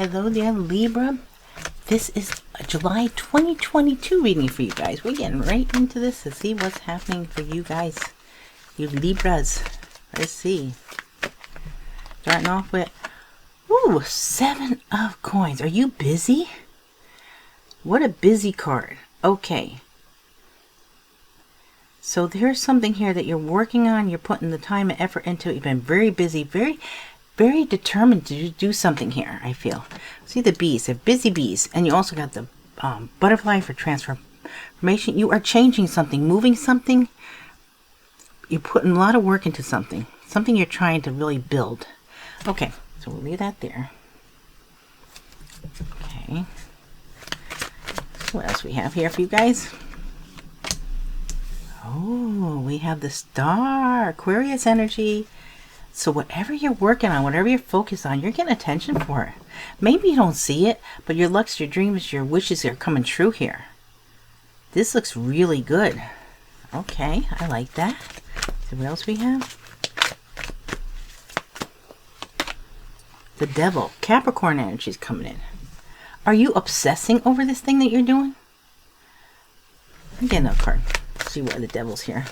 Hello there, Libra. This is a July 2022 reading for you guys. We're getting right into this to see what's happening for you guys, you Libras. Let's see. Starting off with, ooh, 7 of coins. Are you busy? What a busy card. Okay. So there's something here that you're working on. You're putting the time and effort into it. You've been very busy, very determined to do something here, I feel. See the bees. They're busy bees. And you also got the butterfly for transformation. You are changing something, moving something. You're putting a lot of work into something. Something you're trying to really build. Okay, so we'll leave that there. Okay. What else we have here for you guys? Oh, we have the star, Aquarius energy. So whatever you're working on, whatever you're focused on, you're getting attention for it. Maybe you don't see it, but your lucks, your dreams, your wishes are coming true here. This looks really good. Okay, I like that. See what else we have? The devil, Capricorn energy is coming in. Are you obsessing over this thing that you're doing? I'm getting a card. See why the devil's here.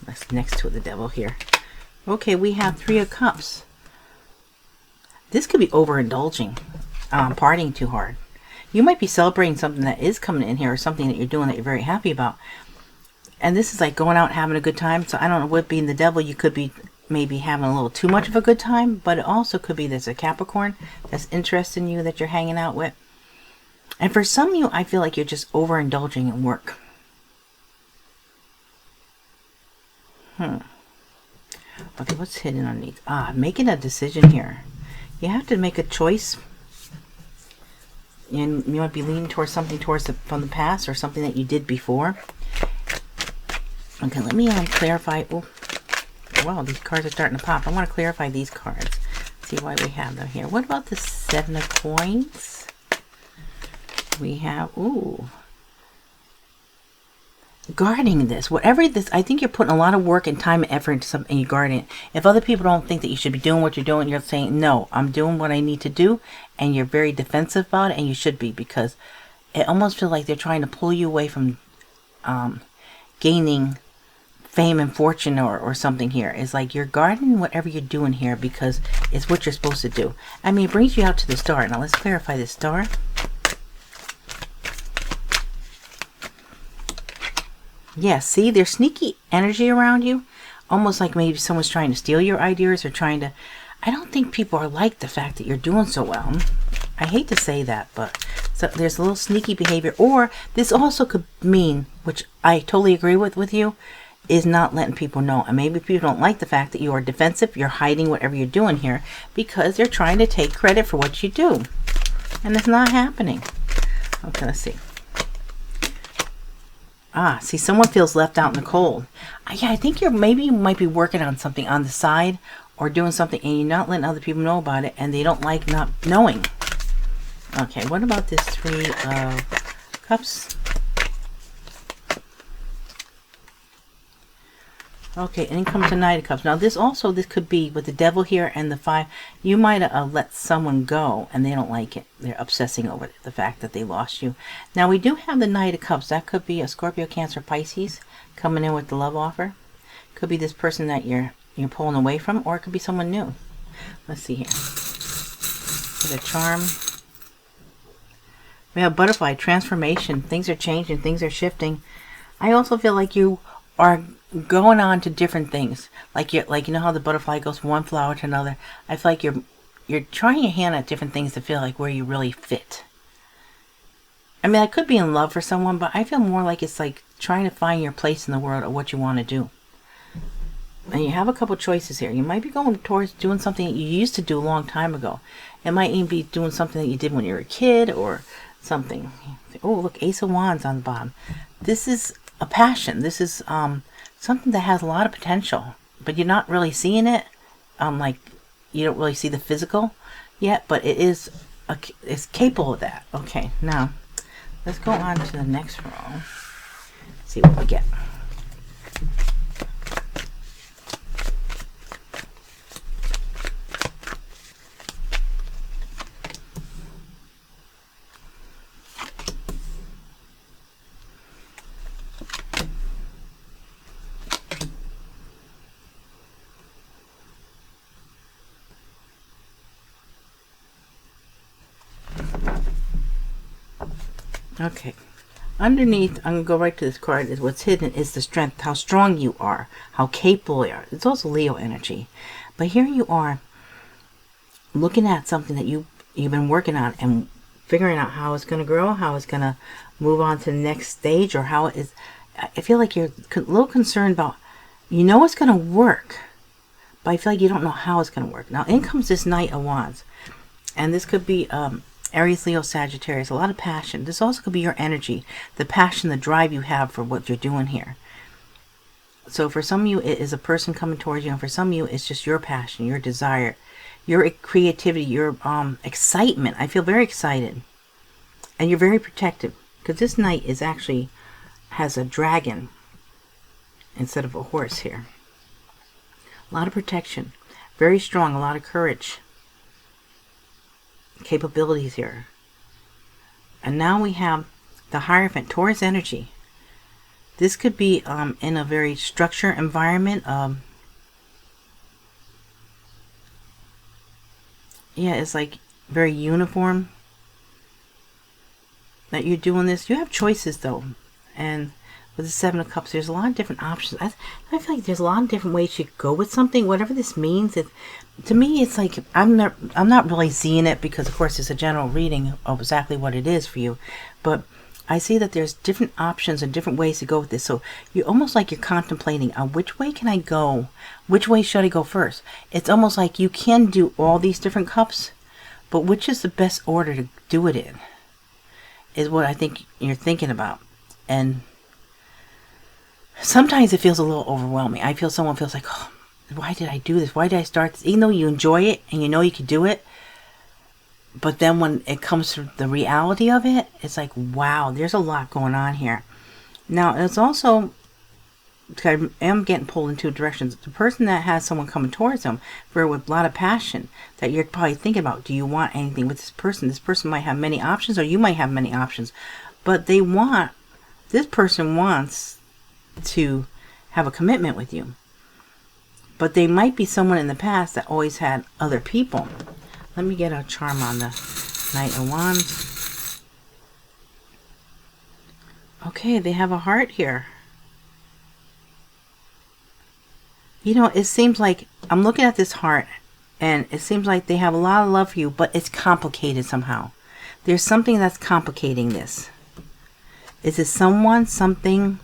That's next to the devil here. Okay, we have 3 of Cups. This could be overindulging, partying too hard. You might be celebrating something that is coming in here, or something that you're doing that you're very happy about. And this is like going out and having a good time. So I don't know what being the devil, you could be maybe having a little too much of a good time, but it also could be there's a Capricorn that's interested in you that you're hanging out with. And for some of you, I feel like you're just overindulging in work. Okay, what's hidden underneath? Making a decision here. You have to make a choice. And you might be leaning towards something from the past or something that you did before. Okay, let me clarify. Oh, wow, these cards are starting to pop. I want to clarify these cards. See why we have them here. What about the 7 of coins? We have, ooh. Guarding this, whatever this, I think you're putting a lot of work and time and effort into something and you're guarding it. If other people don't think that you should be doing what you're doing, you're saying, no, I'm doing what I need to do, and you're very defensive about it, and you should be, because it almost feels like they're trying to pull you away from gaining fame and fortune or something here. It's like you're guarding whatever you're doing here because it's what you're supposed to do. I mean, it brings you out to the star. Now let's clarify the star. Yeah, see, there's sneaky energy around you. Almost like maybe someone's trying to steal your ideas or trying to... I don't think people are like the fact that you're doing so well. I hate to say that, but so there's a little sneaky behavior. Or this also could mean, which I totally agree with you, is not letting people know. And maybe people don't like the fact that you are defensive. You're hiding whatever you're doing here because they're trying to take credit for what you do. And it's not happening. Okay, let's see. See, someone feels left out in the cold. Yeah, I think maybe you might be working on something on the side or doing something and you're not letting other people know about it and they don't like not knowing. Okay, what about this 3 of Cups? Okay, and then comes the Knight of Cups. Now this could be with the devil here and the 5. You might have let someone go and they don't like it. They're obsessing over the fact that they lost you. Now we do have the Knight of Cups. That could be a Scorpio, Cancer, Pisces coming in with the love offer. Could be this person that you're pulling away from, or it could be someone new. Let's see here. With a charm. We have butterfly, transformation. Things are changing, things are shifting. I also feel like you are going on to different things, like you know how the butterfly goes from one flower to another. I feel like you're trying your hand at different things to feel like where you really fit. I mean, I could be in love for someone, but I feel more like it's like trying to find your place in the world or what you want to do. And you have a couple choices here. You might be going towards doing something that you used to do a long time ago. It might even be doing something that you did when you were a kid or something. Oh, look, Ace of Wands on the bottom. This is a passion. This is something that has a lot of potential, but you're not really seeing it. Like you don't really see the physical yet, but it's capable of that. Okay, now let's go on to the next row. See what we get. Okay. Underneath, I'm going to go right to this card, is what's hidden is the strength, how strong you are, how capable you are. It's also Leo energy. But here you are looking at something that you've been working on and figuring out how it's going to grow, how it's going to move on to the next stage, or how it is. I feel like you're a little concerned about, you know it's going to work, but I feel like you don't know how it's going to work. Now, in comes this Knight of Wands. And this could be Aries, Leo, Sagittarius, a lot of passion. This also could be your energy, the passion, the drive you have for what you're doing here. So for some of you, it is a person coming towards you, and for some of you, it's just your passion, your desire, your creativity, your excitement. I feel very excited. And you're very protective, because this Knight is actually has a dragon instead of a horse here. A lot of protection, very strong, a lot of courage, capabilities here. And now we have the Hierophant, Taurus energy. This could be in a very structured environment. Yeah, it's like very uniform that you're doing this. You have choices though. And with the Seven of Cups, there's a lot of different options. I feel like there's a lot of different ways you could go with something, whatever this means. To me, it's like I'm not really seeing it, because of course it's a general reading of exactly what it is for you, but I see that there's different options and different ways to go with this. So you're almost like you're contemplating, which way can I go? Which way should I go first? It's almost like you can do all these different cups, but which is the best order to do it in is what I think you're thinking about. And sometimes it feels a little overwhelming. I feel someone feels like, oh, why did I do this? Why did I start this? Even though you enjoy it and you know you could do it, but then when it comes to the reality of it, it's like, wow, there's a lot going on here. Now, it's also, I am getting pulled in two directions. The person that has someone coming towards them with a lot of passion, that you're probably thinking about, do you want anything with this person? This person might have many options, or you might have many options, but this person wants to have a commitment with you. But they might be someone in the past that always had other people. Let me get a charm on the Knight of Wands. Okay, they have a heart here. You know, it seems like I'm looking at this heart, and it seems like they have a lot of love for you, but it's complicated somehow. There's something that's complicating this. Is it someone, something?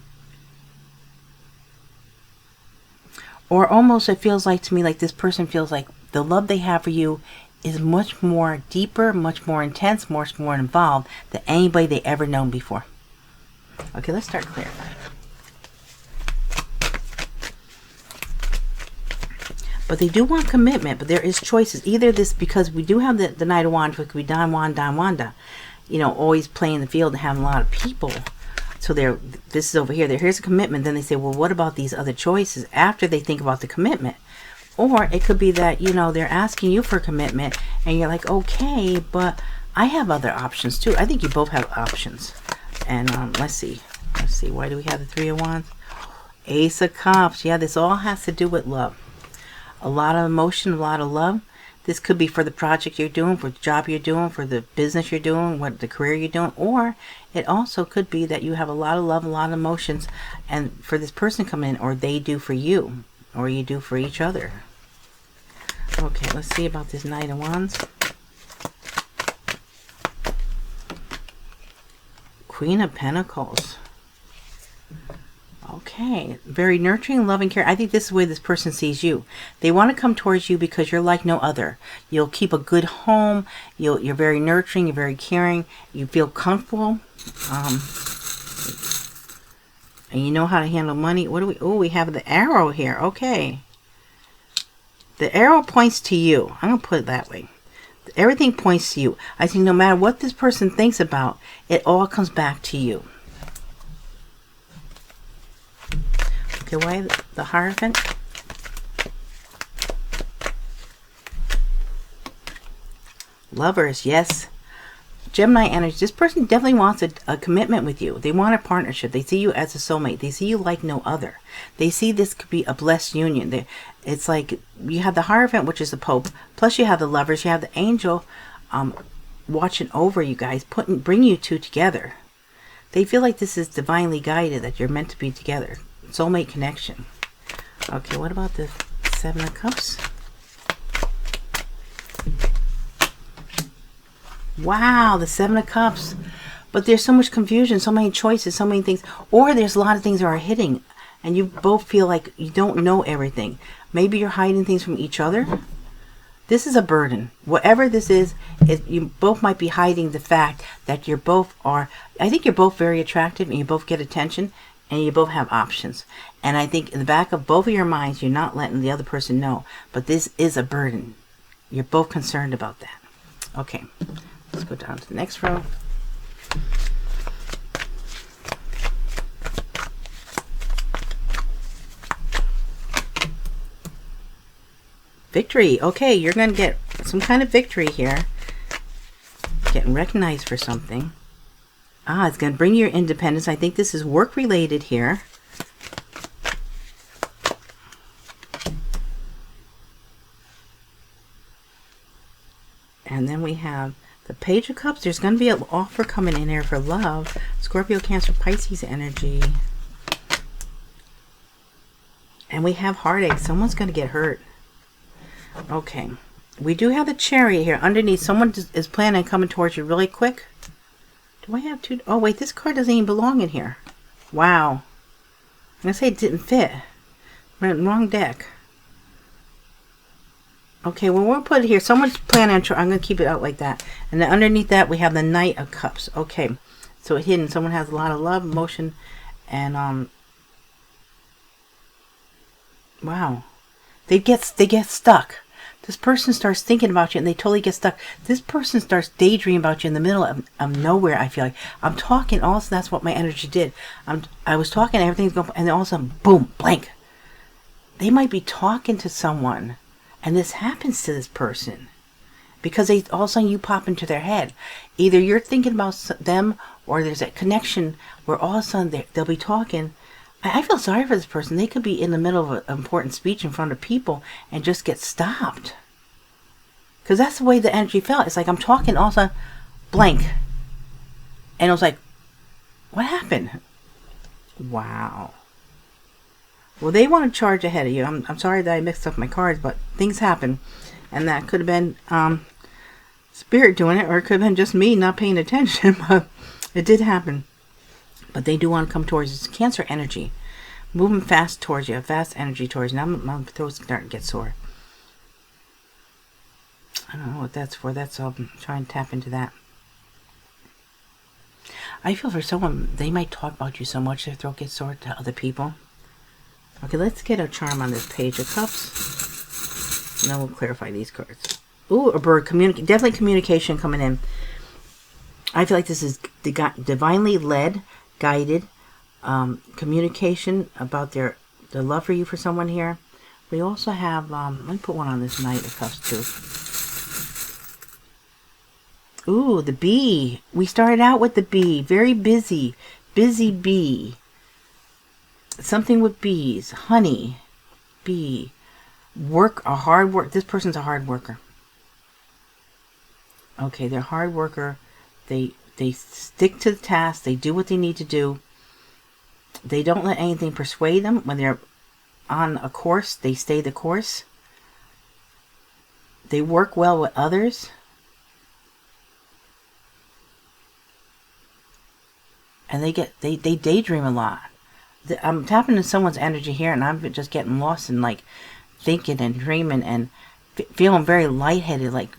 Or almost it feels like to me like this person feels like the love they have for you is much more deeper, much more intense, much more involved than anybody they ever known before. Okay, let's start clear. But they do want commitment, but there is choices. Either this, because we do have the Knight of Wands, which could be Don Wanda, you know, always playing the field and having a lot of people. So this is over here. Here's a commitment. Then they say, well, what about these other choices after they think about the commitment? Or it could be that, you know, they're asking you for commitment and you're like, okay, but I have other options too. I think you both have options. And let's see. Why do we have the Three of Wands? Ace of Cups. Yeah, this all has to do with love. A lot of emotion, a lot of love. This could be for the project you're doing, for the job you're doing, for the business you're doing, what the career you're doing. Or it also could be that you have a lot of love, a lot of emotions, and for this person coming in, or they do for you, or you do for each other. Okay, let's see about this Knight of Wands. Queen of Pentacles. Okay, very nurturing, loving care. I think this is the way this person sees you. They want to come towards you because you're like no other. You'll keep a good home. You're very nurturing. You're very caring. You feel comfortable. And you know how to handle money. What do we? Oh, we have the arrow here. Okay. The arrow points to you. I'm going to put it that way. Everything points to you. I think no matter what this person thinks about, it all comes back to you. Okay, why the Hierophant? Lovers, yes. Gemini energy. This person definitely wants a commitment with you. They want a partnership. They see you as a soulmate. They see you like no other. They see this could be a blessed union. It's like you have the Hierophant, which is the Pope. Plus you have the Lovers. You have the Angel watching over you guys, bring you two together. They feel like this is divinely guided, that you're meant to be together. Soulmate connection. Okay, what about the Seven of Cups? Wow, the Seven of Cups. But there's so much confusion, so many choices, so many things. Or there's a lot of things that are hitting, and you both feel like you don't know everything. Maybe you're hiding things from each other. This is a burden. Whatever this is, you both might be hiding the fact that you're both are, I think you're both very attractive and you both get attention and you both have options. And I think in the back of both of your minds, you're not letting the other person know. But this is a burden. You're both concerned about that. Okay, let's go down to the next row. Victory. Okay, you're going to get some kind of victory here. Getting recognized for something. Ah, it's going to bring you your independence. I think this is work related here. And then we have the Page of Cups. There's going to be an offer coming in here for love. Scorpio, Cancer, Pisces energy. And we have heartache. Someone's going to get hurt. Okay, we do have the Chariot here underneath. Someone is planning on coming towards you really quick. Do I have two? Oh wait, this card doesn't even belong in here. Wow. I'm gonna say it didn't fit. Wrong deck. Okay, well we'll put it here. Someone's planning on. I'm gonna keep it out like that. And then underneath that we have the Knight of Cups. Okay, so hidden. Someone has a lot of love, emotion, and wow. They get stuck. This person starts thinking about you and they totally get stuck. This person starts daydreaming about you in the middle of nowhere, I feel like. I'm talking, also that's what my energy did. I was talking, everything's going, and then all of a sudden, boom, blank. They might be talking to someone, and this happens to this person. Because all of a sudden you pop into their head. Either you're thinking about them, or there's a connection where all of a sudden they'll be talking. I feel sorry for this person. They could be in the middle of an important speech in front of people and just get stopped. Because that's the way the energy felt. It's like I'm talking, all of a sudden, blank. And it was like, what happened? Wow. Well, they want to charge ahead of you. I'm sorry that I mixed up my cards, but things happen. And that could have been Spirit doing it, or it could have been just me not paying attention. But it did happen. But they do want to come towards you. It's Cancer energy. Moving fast towards you. Fast energy towards you. Now my throat's starting to get sore. I don't know what that's for. That's all. I'm trying to tap into that. I feel for someone, they might talk about you so much their throat gets sore to other people. Okay, let's get a charm on this Page of Cups. And then we'll clarify these cards. Ooh, a bird. Definitely communication coming in. I feel like this is divinely led, guided communication about their love for you for someone here. We also have, let me put one on this Knight of Cups too. Ooh, the bee. We started out with the bee. Very busy. Busy bee. Something with bees. Honey. Bee. Work. A hard work. This person's a hard worker. Okay, they're a hard worker. They stick to the task. They do what they need to do. They don't let anything persuade them. When they're on a course, they stay the course. They work well with others. And they daydream a lot. I'm tapping into someone's energy here, and I'm just getting lost in like thinking and dreaming and feeling very lightheaded. Like,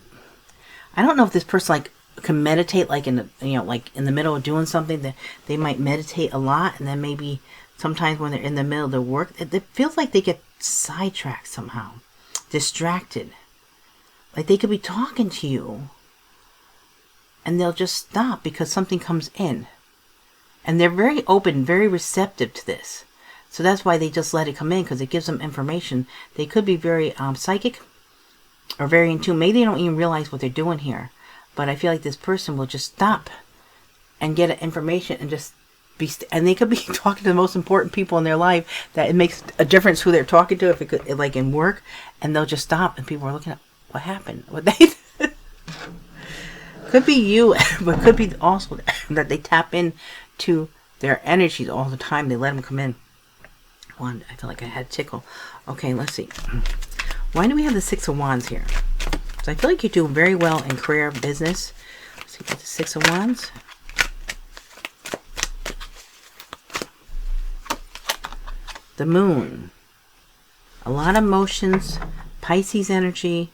I don't know if this person like can meditate, like in the like in the middle of doing something, that they might meditate a lot, and then maybe sometimes when they're in the middle of their work, it feels like they get sidetracked somehow, distracted. Like they could be talking to you, and they'll just stop because something comes in. And they're very open, very receptive to this. So that's why they just let it come in, because it gives them information. They could be very psychic or very in tune. Maybe they don't even realize what they're doing here. But I feel like this person will just stop and get information and just be... and they could be talking to the most important people in their life, that it makes a difference who they're talking to, if it could, like in work. And they'll just stop and people are looking at what happened. What they... Could be you, but could be also that they tap in to their energies all the time. They let them come in. One, I feel like I had a tickle. Okay, let's see. Why do we have the Six of Wands here? So I feel like you're doing very well in career, business. Let's see, got the Six of Wands. The Moon. A lot of emotions, Pisces energy,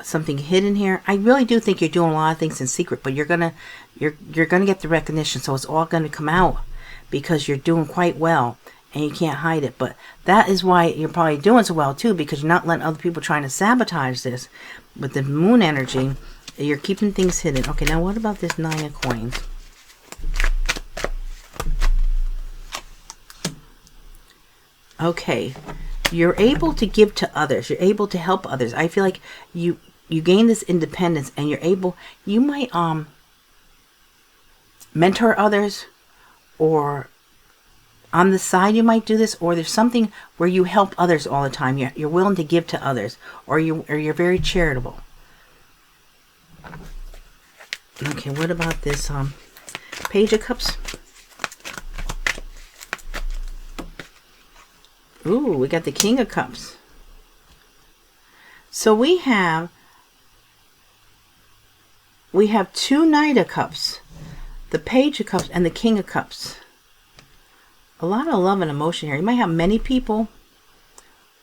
something hidden here. I really do think you're doing a lot of things in secret, but you're gonna get the recognition, so it's all gonna come out because you're doing quite well and you can't hide it. But that is why you're probably doing so well too, because you're not letting other people trying to sabotage this. With the Moon energy, you're keeping things hidden. Okay, now what about this Nine of Coins? Okay, you're able to give to others. You're able to help others. I feel like you gain this independence, and you're able, you might mentor others, or on the side you might do this, or there's something where you help others all the time. You're willing to give to others, or you're very charitable. Okay, what about this Page of Cups? Ooh, we got the King of Cups. So we have two Knight of Cups, the Page of Cups, and the King of Cups. A lot of love and emotion here. You might have many people,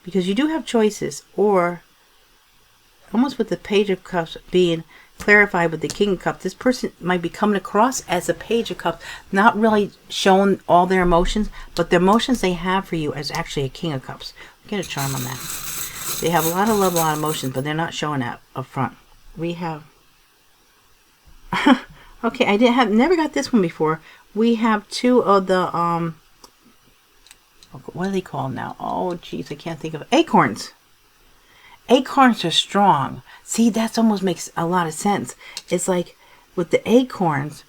because you do have choices, or almost with the Page of Cups being clarified with the King of Cups, this person might be coming across as a Page of Cups, not really showing all their emotions, but the emotions they have for you is actually a King of Cups. Get a charm on that. They have a lot of love, a lot of emotions, but they're not showing that up front. We have okay, I never got this one before. We have two of the what are they called now? Oh geez, I can't think of it. Acorns. Acorns are strong. See, that almost makes a lot of sense. It's like with the acorns,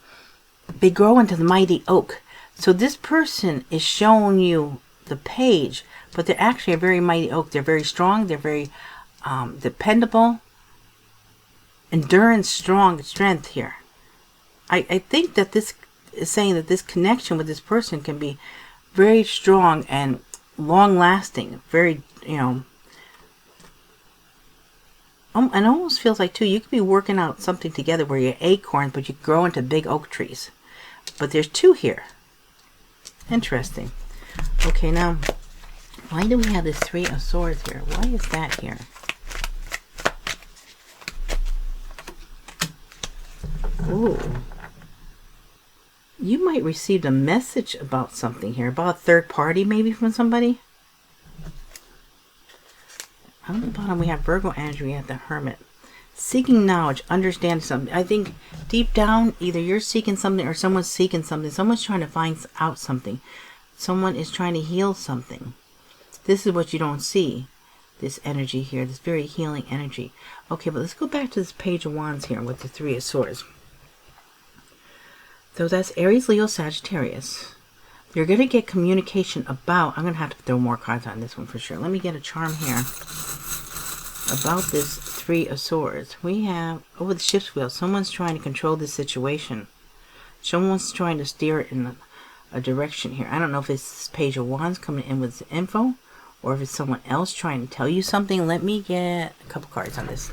they grow into the mighty oak. So this person is showing you the page, but they're actually a very mighty oak. They're very strong. They're very dependable. Endurance, strength here. I think that this is saying that this connection with this person can be very strong and long-lasting. Very, you know. And it almost feels like, too, you could be working out something together where you're acorns, but you grow into big oak trees. But there's two here. Interesting. Okay, now, why do we have this Three of Swords here? Why is that here? Ooh. You might receive a message about something here, about a third party maybe from somebody. On the bottom we have Virgo energy, we have the Hermit. Seeking knowledge, understand something. I think deep down, either you're seeking something or someone's seeking something. Someone's trying to find out something. Someone is trying to heal something. This is what you don't see. This energy here, this very healing energy. Okay, but let's go back to this Page of Wands here with the Three of Swords. So that's Aries, Leo, Sagittarius. You're going to get communication about... I'm going to have to throw more cards on this one for sure. Let me get a charm here. About this Three of Swords. We have, over the shift wheel, someone's trying to control this situation. Someone's trying to steer it in a direction here. I don't know if it's this Page of Wands coming in with the info, or if it's someone else trying to tell you something. Let me get a couple cards on this.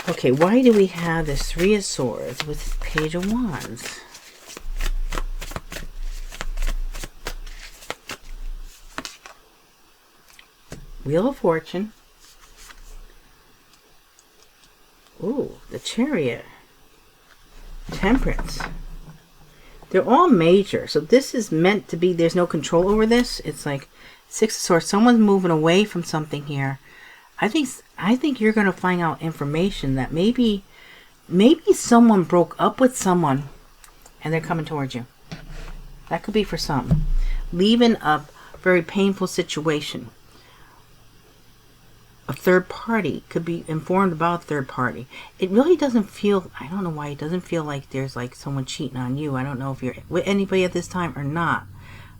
Okay, why do we have this Three of Swords with this Page of Wands? Wheel of Fortune. Ooh, the Chariot. Temperance. They're all major. So this is meant to be, there's no control over this. It's like Six of Swords. Someone's moving away from something here. I think you're going to find out information that maybe someone broke up with someone and they're coming towards you. That could be for some. Leaving a very painful situation. A third party could be informed about a third party. It really doesn't feel, I don't know why it doesn't feel like there's like someone cheating on you. I don't know if you're with anybody at this time or not.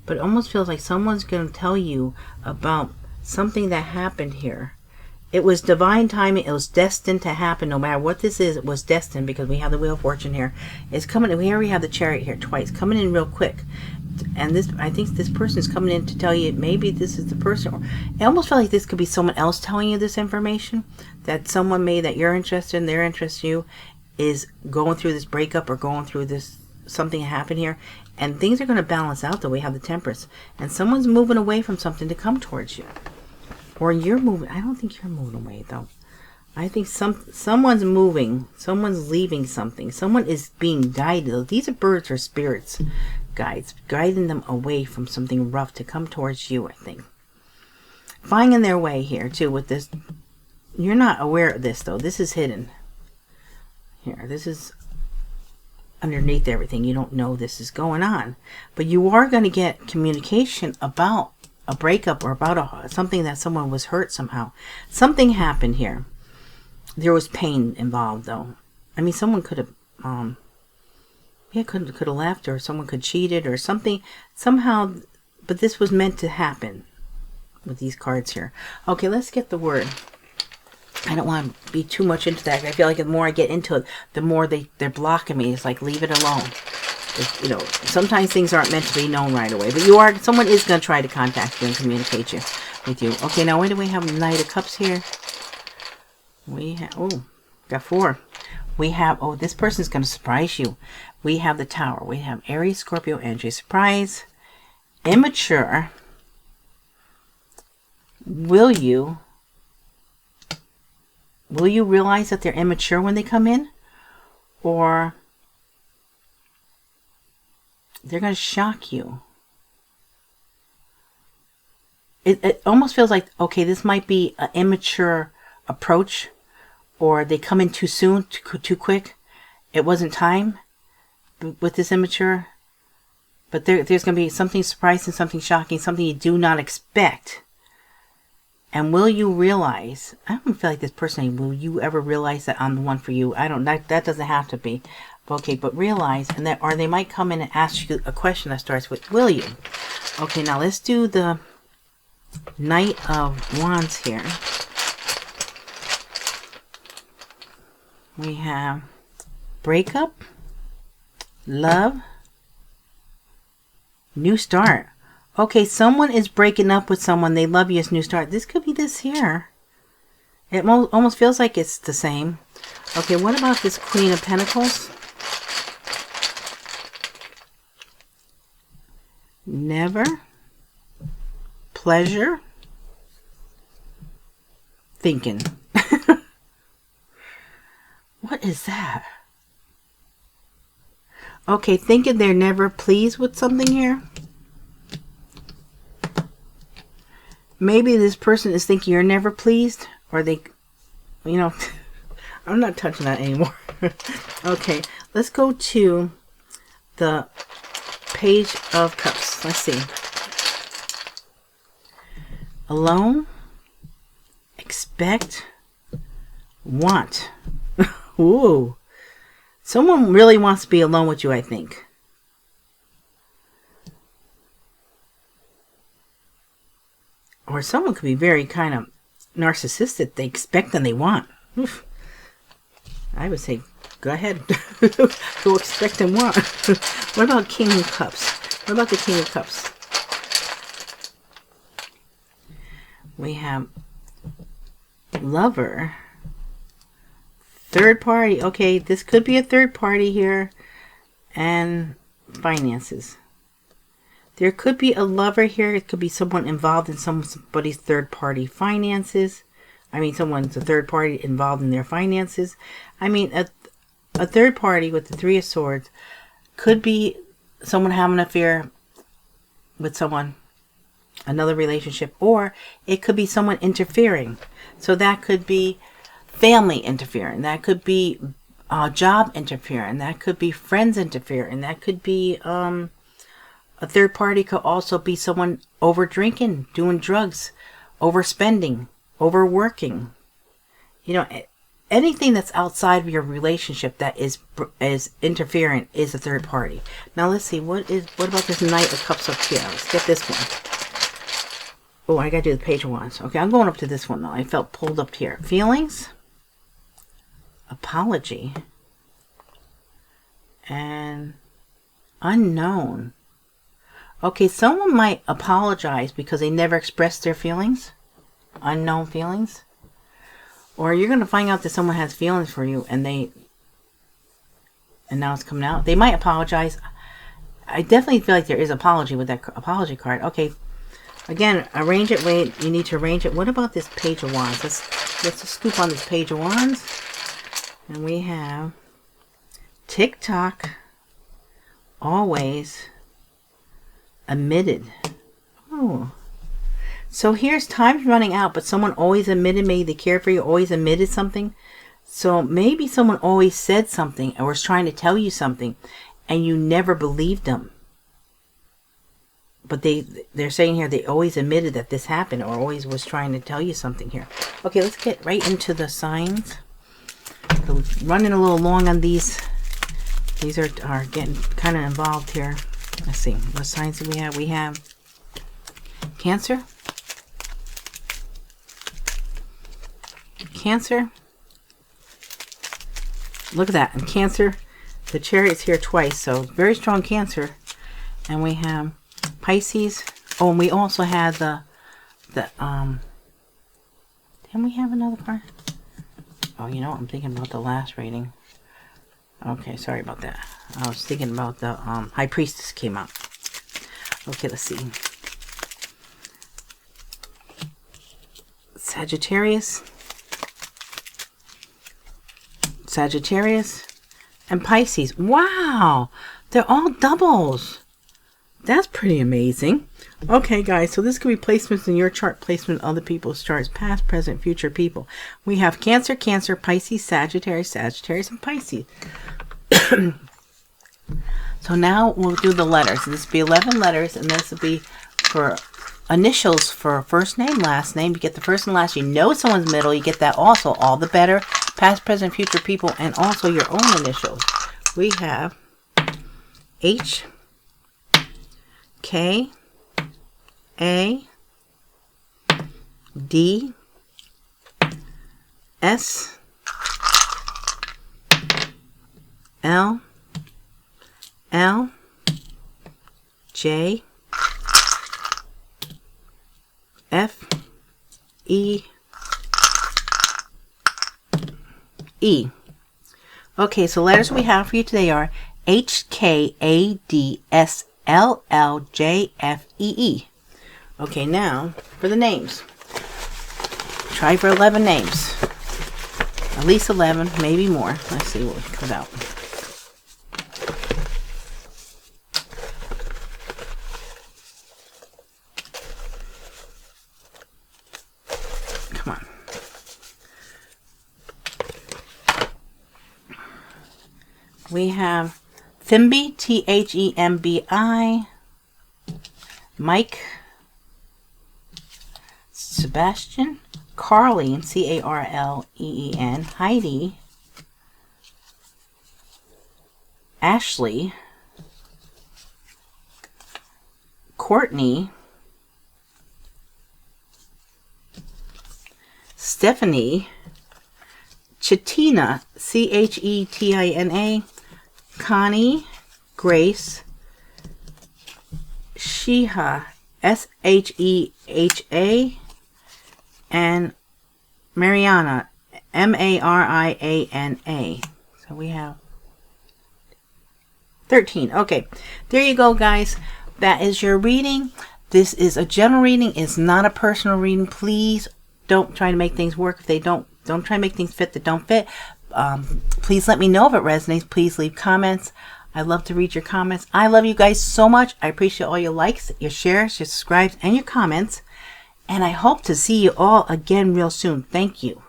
But it almost feels like someone's going to tell you about something that happened here. It was divine timing. It was destined to happen. No matter what this is, it was destined, because we have the Wheel of Fortune here. It's coming in. Here we have the Chariot here twice. Coming in real quick. And this, I think this person is coming in to tell you, maybe this is the person. Or it almost felt like this could be someone else telling you this information. That someone that you're interested in, they're interested in you, is going through this breakup or going through this, something happened here. And things are going to balance out, though. We have the Temperance. And someone's moving away from something to come towards you. Or you're moving. I don't think you're moving away, though. I think someone's moving. Someone's leaving something. Someone is being guided. These are birds or spirits, guides, guiding them away from something rough to come towards you, I think. Finding their way here, too, with this. You're not aware of this, though. This is hidden. Here, this is underneath everything. You don't know this is going on. But you are going to get communication about a breakup or about something that someone was hurt somehow. Something happened here. There was pain involved, though. I mean, someone could have, could have left, or someone could cheated or something somehow. But this was meant to happen with these cards here. Okay, let's get the word. I don't want to be too much into that. I feel like the more I get into it, the more they're blocking me. It's like, leave it alone. You know, sometimes things aren't meant to be known right away, but someone is going to try to contact you and communicate with you. Okay, now what do we have? Knight of Cups here. We have, got 4. We have, this person's going to surprise you. We have the Tower. We have Aries, Scorpio, Energy. Surprise. Immature. Will you realize that they're immature when they come in? Or they're going to shock you. It almost feels like, okay, this might be an immature approach, or they come in too soon, too quick. It wasn't time with this immature. But there's going to be something surprising, something shocking, something you do not expect. And will you realize, I don't feel like this person, will you ever realize that I'm the one for you? I don't, that doesn't have to be. Okay, but realize, and that, or they might come in and ask you a question that starts with, will you? Okay, now let's do the Knight of Wands here. We have breakup, love, new start. Okay, someone is breaking up with someone. They love you as new start. This could be this here. It almost feels like it's the same. Okay, what about this Queen of Pentacles? Never. Pleasure. Thinking. What is that? Okay, thinking they're never pleased with something here. Maybe this person is thinking you're never pleased, or they, you know, I'm not touching that anymore. Okay, let's go to the Page of Cups. Let's see. Alone, expect, want. Ooh. Someone really wants to be alone with you, I think. Or someone could be very kind of narcissistic. They expect and they want. Oof. I would say, go ahead. Go expect and want. What about King of Cups? What about the King of Cups? We have Lover. Third party. Okay, this could be a third party here. And finances. There could be a lover here. It could be someone involved in somebody's third party finances. I mean, someone's a third party involved in their finances. I mean, a third party with the Three of Swords could be someone having an affair with someone, another relationship, or it could be someone interfering. So that could be family interfering. That could be job interfering. That could be friends interfering. That could be a third party could also be someone over drinking, doing drugs, overspending, overworking. You know, anything that's outside of your relationship that is interfering is a third party. Now let's see, what about this Knight of Cups up here? Let's get this one. Oh, I gotta do the Page of Wands. Okay, I'm going up to this one though. I felt pulled up here. Feelings, apology, and unknown. Okay, someone might apologize because they never expressed their feelings. Unknown feelings. Or you're going to find out that someone has feelings for you and now it's coming out. They might apologize. I definitely feel like there is apology with that apology card. Okay. Again, arrange it. Wait, you need to arrange it. What about this Page of Wands? Let's scoop on this Page of Wands. And we have TikTok, always, admitted. Oh. So here's time's running out, but someone always admitted, maybe they cared for you, always admitted something. So maybe someone always said something or was trying to tell you something and you never believed them. But they're saying here they always admitted that this happened or always was trying to tell you something here. Okay, let's get right into the signs. So running a little long on these. These are getting kind of involved here. Let's see. What signs do we have? We have Cancer. Cancer. Look at that. And Cancer, the Chariot's here twice. So very strong Cancer. And we have Pisces. Oh, and we also have didn't we have another card? Oh, you know what? I'm thinking about the last reading. Okay, sorry about that. I was thinking about the High Priestess came out. Okay, let's see. Sagittarius, and Pisces. Wow, they're all doubles. That's pretty amazing. Okay, guys, so this could be placements in your chart, placement in other people's charts, past, present, future people. We have Cancer, Pisces, Sagittarius, and Pisces. So now we'll do the letters. This will be 11 letters, and this will be for initials for first name, last name. You get the first and last. You know someone's middle. You get that also. All the better. Past, present, future people, and also your own initials. We have H, K, A, D, S, L, J, F, E, E. Okay, so letters we have for you today are H, K, A, D, S, L, L, J, F, E, E. Okay, now for the names. Try for 11 names. At least 11, maybe more. Let's see what comes out. Come on. We have Thembi, Thembi, Mike, Sebastian, Carleen, Carleen, Heidi, Ashley, Courtney, Stephanie, Chetina, Chetina, Connie, Grace, Sheha, Sheha, and Mariana, Mariana. So we have 13. Okay, there you go, guys. That is your reading. This is a general reading. It's not a personal reading. Please don't try to make things work. If they don't try to make things fit that don't fit. Please let me know if it resonates. Please leave comments. I love to read your comments. I love you guys so much. I appreciate all your likes, your shares, your subscribes, and your comments. And I hope to see you all again real soon. Thank you.